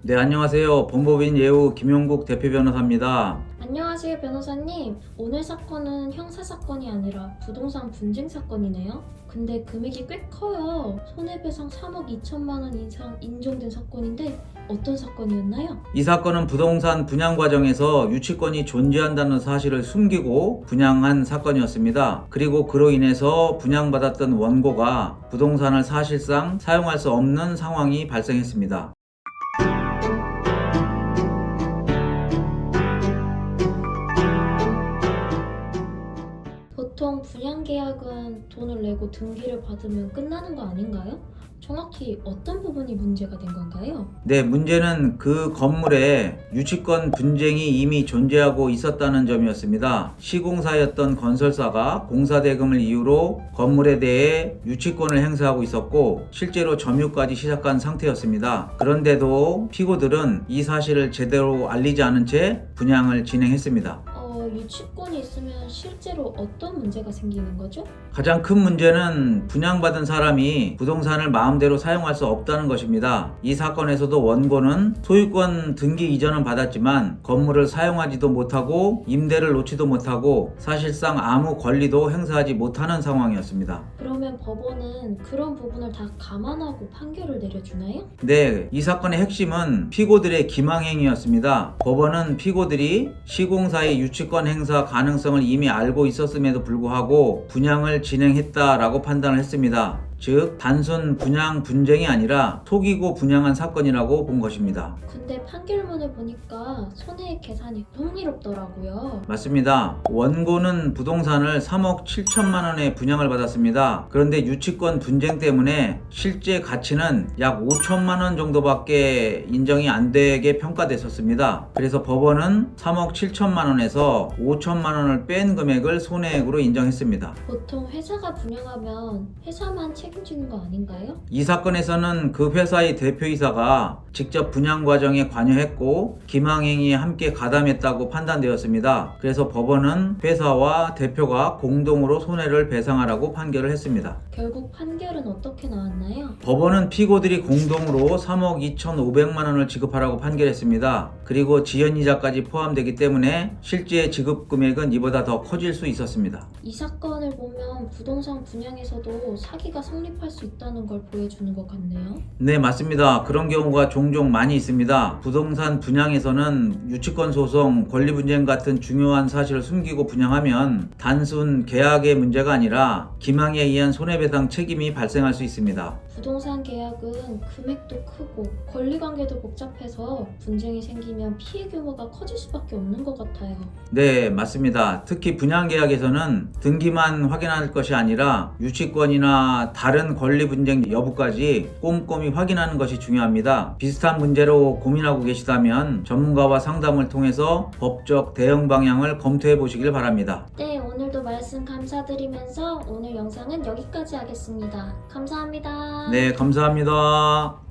네, 안녕하세요. 법무법인 예우 김용국 대표 변호사입니다. 안녕하세요, 변호사님. 오늘 사건은 형사사건이 아니라 부동산 분쟁 사건이네요. 근데 금액이 꽤 커요. 손해배상 3억 2천만 원 이상 인정된 사건인데 어떤 사건이었나요? 이 사건은 부동산 분양 과정에서 유치권이 존재한다는 사실을 숨기고 분양한 사건이었습니다. 그리고 그로 인해서 분양받았던 원고가 부동산을 사실상 사용할 수 없는 상황이 발생했습니다. 보통 분양계약은 돈을 내고 등기를 받으면 끝나는 거 아닌가요? 정확히 어떤 부분이 문제가 된 건가요? 네, 문제는 그 건물에 유치권 분쟁이 이미 존재하고 있었다는 점이었습니다. 시공사였던 건설사가 공사대금을 이유로 건물에 대해 유치권을 행사하고 있었고 실제로 점유까지 시작한 상태였습니다. 그런데도 피고들은 이 사실을 제대로 알리지 않은 채 분양을 진행했습니다. 유치권이 있으면 실제로 어떤 문제가 생기는 거죠? 가장 큰 문제는 분양받은 사람이 부동산을 마음대로 사용할 수 없다는 것입니다. 이 사건에서도 원고는 소유권 등기 이전은 받았지만 건물을 사용하지도 못하고 임대를 놓지도 못하고 사실상 아무 권리도 행사하지 못하는 상황이었습니다. 그러면 법원은 그런 부분을 다 감안하고 판결을 내려주나요? 네, 이 사건의 핵심은 피고들의 기망행위였습니다. 법원은 피고들이 시공사의 유치권 행사 가능성을 이미 알고 있었음에도 불구하고 분양을 진행했다라고 판단을 했습니다. 즉 단순 분양 분쟁이 아니라 속이고 분양한 사건이라고 본 것입니다. 근데 판결문을 보니까 손해액 계산이 흥미롭더라고요. 맞습니다. 원고는 부동산을 3억 7천만 원에 분양을 받았습니다. 그런데 유치권 분쟁 때문에 실제 가치는 약 5천만 원 정도밖에 인정이 안 되게 평가됐었습니다. 그래서 법원은 3억 7천만 원에서 5천만 원을 뺀 금액을 손해액으로 인정했습니다. 보통 회사가 분양하면 회사만 책임지는 거 아닌가요? 이 사건에서는 그 회사의 대표이사가 직접 분양 과정에 관여했고 기망행위에 함께 가담했다고 판단되었습니다. 그래서 법원은 회사와 대표가 공동으로 손해를 배상하라고 판결을 했습니다. 결국 판결은 어떻게 나왔나요? 법원은 피고들이 공동으로 3억 2,500만 원을 지급하라고 판결했습니다. 그리고 지연이자까지 포함되기 때문에 실제 지급 금액은 이보다 더 커질 수 있었습니다. 이 사건을 보면 부동산 분양에서도 사기가 성립할 수 있다는 걸 보여주는 것 같네요. 네, 맞습니다. 그런 경우가 종종 많이 있습니다. 부동산 분양에서는 유치권 소송, 권리 분쟁 같은 중요한 사실을 숨기고 분양하면 단순 계약의 문제가 아니라 기망에 의한 손해배상 책임이 발생할 수 있습니다. 부동산 계약은 금액도 크고 권리관계도 복잡해서 분쟁이 생기면 피해 규모가 커질 수밖에 없는 것 같아요. 네, 맞습니다. 특히 분양계약에서는 등기만 확인할 것이 아니라 유치권이나 다른 권리 분쟁 여부까지 꼼꼼히 확인하는 것이 중요합니다. 비슷한 문제로 고민하고 계시다면 전문가와 상담을 통해서 법적 대응 방향을 검토해 보시길 바랍니다. 네, 오늘도 말씀 감사드리면서 오늘 영상은 여기까지 하겠습니다. 감사합니다. 네, 감사합니다.